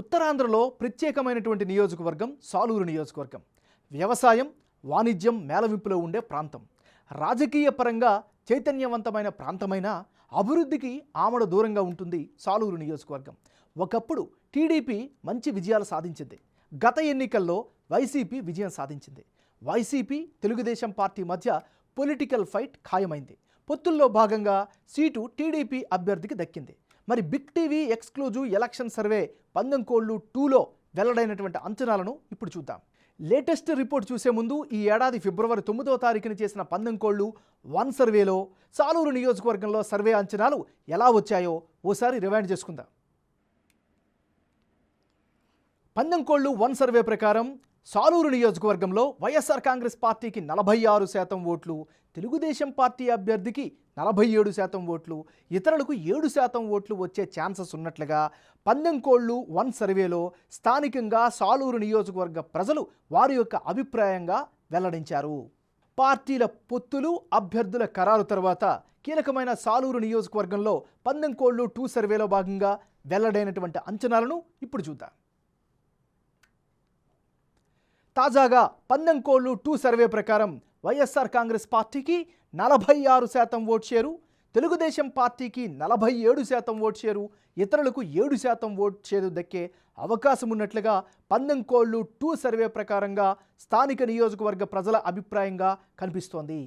ఉత్తరాంధ్రలో ప్రత్యేకమైనటువంటి నియోజకవర్గం సాలూరు నియోజకవర్గం. వ్యవసాయం, వాణిజ్యం మేళవింపులో ఉండే ప్రాంతం. రాజకీయ పరంగా చైతన్యవంతమైన ప్రాంతమైన అభివృద్ధికి ఆమడ దూరంగా ఉంటుంది సాలూరు నియోజకవర్గం. ఒకప్పుడు టీడీపీ మంచి విజయాలు సాధించింది. గత ఎన్నికల్లో వైసీపీ విజయం సాధించింది. వైసీపీ తెలుగుదేశం పార్టీ మధ్య పొలిటికల్ ఫైట్ ఖాయమైంది. పొత్తుల్లో భాగంగా సీటు టీడీపీ అభ్యర్థికి దక్కింది. మరి big TV exclusive election survey పందెంకోళ్ళు 2లో వెల్లడైనటువంటి అంచనాలను ఇప్పుడు చూద్దాం. లేటెస్ట్ రిపోర్ట్ చూసే ముందు ఈ ఏడాది ఫిబ్రవరి 9వ తారీఖున చేసిన పందెంకోళ్ళు 1 సర్వేలో సాలూరు నియోజకవర్గంలో సర్వే అంచనాలు ఎలా వచ్చాయో ఓసారి రివైండ్ చేసుకుందాం. పందెంకోళ్ళు 1 సర్వే ప్రకారం సాలూరు నియోజకవర్గంలో వైఎస్ఆర్ కాంగ్రెస్ పార్టీకి 46% ఓట్లు, తెలుగుదేశం పార్టీ అభ్యర్థికి 47% ఓట్లు, ఇతరులకు 7% ఓట్లు వచ్చే ఛాన్సెస్ ఉన్నట్లుగా పందెంకోళ్ళు 1 సర్వేలో స్థానికంగా సాలూరు నియోజకవర్గ ప్రజలు వారి యొక్క అభిప్రాయంగా వెల్లడించారు. పార్టీల పొత్తులు, అభ్యర్థుల ఖరారు తర్వాత కీలకమైన సాలూరు నియోజకవర్గంలో పందెంకోళ్ళు 2 సర్వేలో భాగంగా వెల్లడైనటువంటి అంచనాలను ఇప్పుడు చూద్దాం. తాజాగా పందెంకోళ్ళు 2 సర్వే ప్రకారం వైఎస్ఆర్ కాంగ్రెస్ పార్టీకి 46% ఓట్ షేరు, తెలుగుదేశం పార్టీకి 47% ఓట్ షేరు, ఇతరులకు 7% ఓట్ షేరు దక్కే అవకాశం ఉన్నట్లుగా పందెంకోళ్ళు 2 సర్వే ప్రకారంగా స్థానిక నియోజకవర్గ ప్రజల అభిప్రాయంగా కనిపిస్తోంది.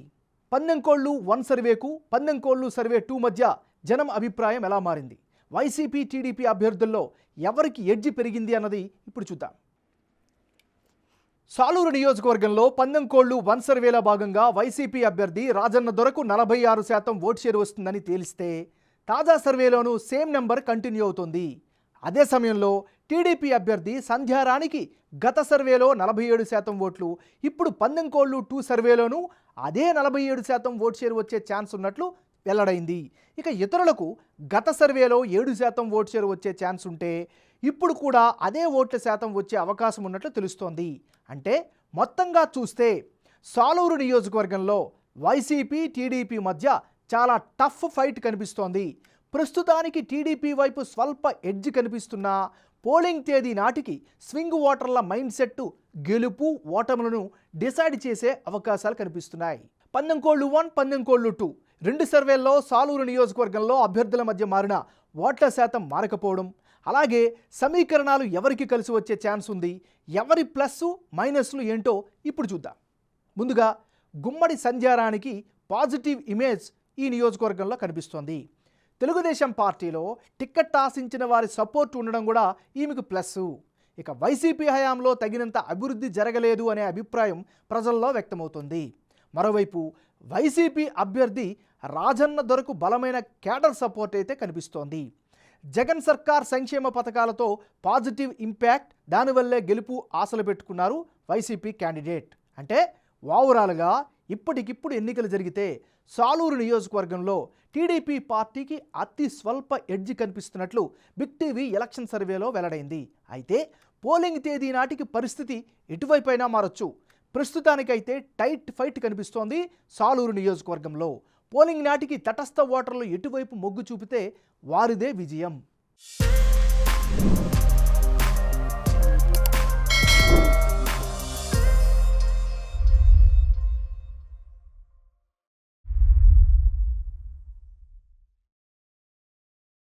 పందెంకోళ్ళు 1 సర్వేకు పందెంకోళ్ళు సర్వే 2 మధ్య జనం అభిప్రాయం ఎలా మారింది, వైసీపీ టీడీపీ అభ్యర్థుల్లో ఎవరికి ఎడ్జి పెరిగింది అన్నది ఇప్పుడు చూద్దాం. సాలూరు నియోజకవర్గంలో పందెంకోళ్ళు 1 సర్వేలో భాగంగా వైసీపీ అభ్యర్థి రాజన్న దొరకు 46% ఓట్ షేర్ వస్తుందని తేలిస్తే తాజా సర్వేలోనూ సేమ్ నెంబర్ కంటిన్యూ అవుతోంది. అదే సమయంలో టీడీపీ అభ్యర్థి సంధ్యారాణికి గత సర్వేలో 47% ఓట్లు, ఇప్పుడు పందెంకోళ్ళు 2 సర్వేలోనూ అదే 47% ఓట్ షేర్ వచ్చే ఛాన్స్ ఉన్నట్లు వెల్లడైంది. ఇక ఇతరులకు గత సర్వేలో 7% ఓట్ షేర్ వచ్చే ఛాన్స్ ఉంటే ఇప్పుడు కూడా అదే ఓట్ల శాతం వచ్చే అవకాశం ఉన్నట్లు తెలుస్తోంది. అంటే మొత్తంగా చూస్తే సాలూరు నియోజకవర్గంలో వైసీపీ టీడీపీ మధ్య చాలా టఫ్ ఫైట్ కనిపిస్తోంది. ప్రస్తుతానికి టీడీపీ వైపు స్వల్ప ఎడ్జ్ కనిపిస్తున్నా పోలింగ్ తేదీ నాటికి స్వింగ్ ఓటర్ల మైండ్ సెట్ గెలుపు ఓటములను డిసైడ్ చేసే అవకాశాలు కనిపిస్తున్నాయి. పందెంకోళ్ళు 1, పందెంకోళ్ళు 2 2 సర్వేల్లో సాలూరు నియోజకవర్గంలో అభ్యర్థుల మధ్య మారిన ఓట్ల శాతం మారకపోవడం, అలాగే సమీకరణాలు ఎవరికి కలిసి వచ్చే ఛాన్స్ ఉంది, ఎవరి ప్లస్ మైనస్లు ఏంటో ఇప్పుడు చూద్దాం. ముందుగా గుమ్మడి సంధ్యారానికి పాజిటివ్ ఇమేజ్ ఈ నియోజకవర్గంలో కనిపిస్తోంది. తెలుగుదేశం పార్టీలో టిక్కెట్ ఆశించిన వారి సపోర్ట్ ఉండడం కూడా ఈమెకు ప్లస్. ఇక వైసీపీ హయాంలో తగినంత అభివృద్ధి జరగలేదు అనే అభిప్రాయం ప్రజల్లో వ్యక్తమవుతోంది. మరోవైపు వైసీపీ అభ్యర్థి రాజన్న దొరకు బలమైన క్యాడర్ సపోర్ట్ అయితే కనిపిస్తోంది. జగన్ సర్కార్ సంక్షేమ పథకాలతో పాజిటివ్ ఇంపాక్ట్, దానివల్లే గెలుపు ఆశలు పెట్టుకున్నారు వైసీపీ క్యాండిడేట్. అంటే ఓవరాల్గా ఇప్పటికిప్పుడు ఎన్నికలు జరిగితే సాలూరు నియోజకవర్గంలో టీడీపీ పార్టీకి అతి స్వల్ప ఎడ్జి కనిపిస్తున్నట్లు బిగ్ టీవీ ఎలక్షన్ సర్వేలో వెల్లడైంది. అయితే పోలింగ్ తేదీ నాటికి పరిస్థితి ఎటువైపైనా మారొచ్చు. ప్రస్తుతానికైతే టైట్ ఫైట్ కనిపిస్తోంది సాలూరు నియోజకవర్గంలో. పోలింగ్ నాటికి తటస్థ ఓటర్లు ఎటువైపు మొగ్గు చూపితే వారిదే విజయం.